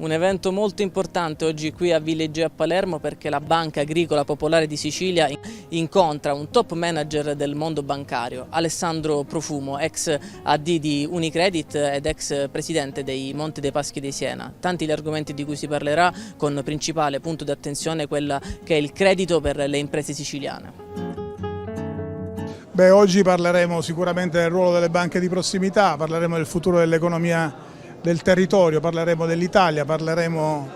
Un evento molto importante oggi qui a Villeggià a Palermo, perché la Banca Agricola Popolare di Sicilia incontra un top manager del mondo bancario, Alessandro Profumo, ex AD di Unicredit ed ex presidente dei Monte dei Paschi di Siena. Tanti gli argomenti di cui si parlerà, con principale punto di attenzione quella che è il credito per le imprese siciliane. Oggi parleremo sicuramente del ruolo delle banche di prossimità, parleremo del futuro dell'economia del territorio, parleremo dell'Italia, parleremo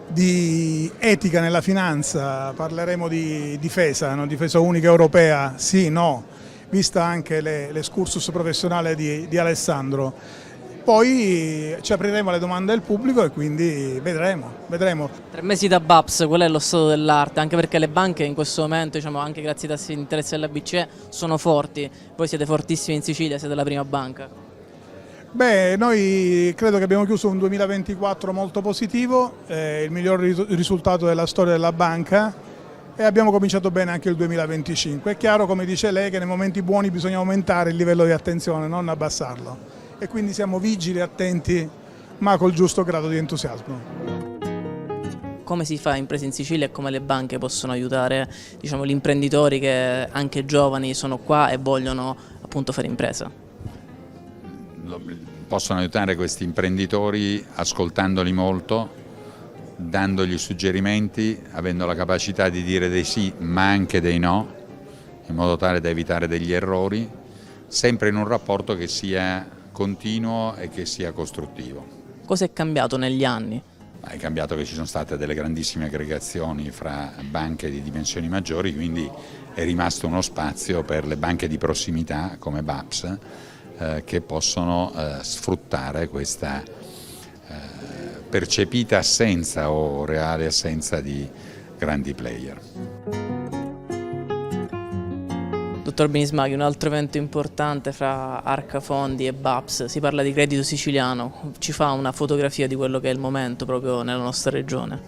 di etica nella finanza, parleremo di difesa, no? Difesa unica europea, sì, no, vista anche l'escursus professionale di Alessandro. Poi ci apriremo alle domande del pubblico e quindi vedremo. 3 mesi da BAPS, qual è lo stato dell'arte? Anche perché le banche in questo momento, diciamo, anche grazie ai tassi di interesse della BCE, sono forti. Voi siete fortissimi in Sicilia, siete la prima banca. Noi credo che abbiamo chiuso un 2024 molto positivo, il miglior risultato della storia della banca, e abbiamo cominciato bene anche il 2025. È chiaro, come dice lei, che nei momenti buoni bisogna aumentare il livello di attenzione, non abbassarlo, e quindi siamo vigili e attenti, ma col giusto grado di entusiasmo. Come si fa impresa in Sicilia e come le banche possono aiutare, diciamo, gli imprenditori che anche giovani sono qua e vogliono appunto fare impresa? Possono aiutare questi imprenditori ascoltandoli molto, dandogli suggerimenti, avendo la capacità di dire dei sì ma anche dei no, in modo tale da evitare degli errori, sempre in un rapporto che sia continuo e che sia costruttivo. Cosa è cambiato negli anni? È cambiato che ci sono state delle grandissime aggregazioni fra banche di dimensioni maggiori, quindi è rimasto uno spazio per le banche di prossimità come BAPS, che possono sfruttare questa percepita assenza o reale assenza di grandi player. Dottor Benismaghi, un altro evento importante fra Arca Fondi e BAPS, si parla di credito siciliano, ci fa una fotografia di quello che è il momento proprio nella nostra regione?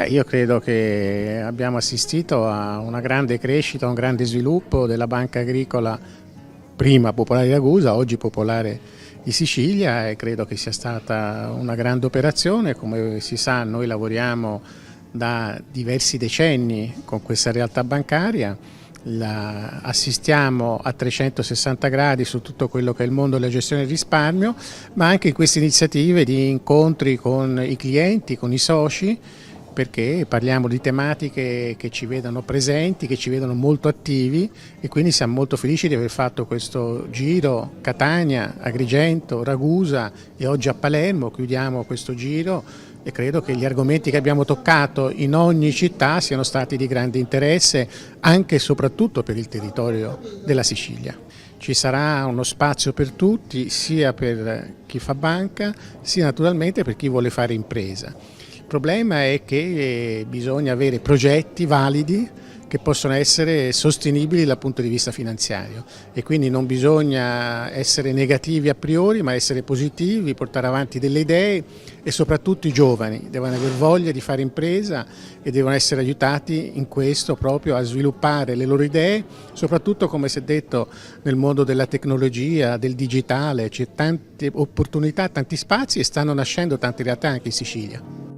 Io credo che abbiamo assistito a una grande crescita, a un grande sviluppo della Banca Agricola, prima Popolare di Ragusa, oggi Popolare di Sicilia, e credo che sia stata una grande operazione. Come si sa, noi lavoriamo da diversi decenni con questa realtà bancaria, assistiamo a 360 gradi su tutto quello che è il mondo della gestione del risparmio, ma anche in queste iniziative di incontri con i clienti, con i soci, perché parliamo di tematiche che ci vedono presenti, che ci vedono molto attivi, e quindi siamo molto felici di aver fatto questo giro Catania, Agrigento, Ragusa e oggi a Palermo. Chiudiamo questo giro e credo che gli argomenti che abbiamo toccato in ogni città siano stati di grande interesse anche e soprattutto per il territorio della Sicilia. Ci sarà uno spazio per tutti, sia per chi fa banca, sia naturalmente per chi vuole fare impresa. Il problema è che bisogna avere progetti validi che possono essere sostenibili dal punto di vista finanziario, e quindi non bisogna essere negativi a priori, ma essere positivi, portare avanti delle idee, e soprattutto i giovani devono aver voglia di fare impresa e devono essere aiutati in questo, proprio a sviluppare le loro idee, soprattutto, come si è detto, nel mondo della tecnologia, del digitale. C'è tante opportunità, tanti spazi, e stanno nascendo tante realtà anche in Sicilia.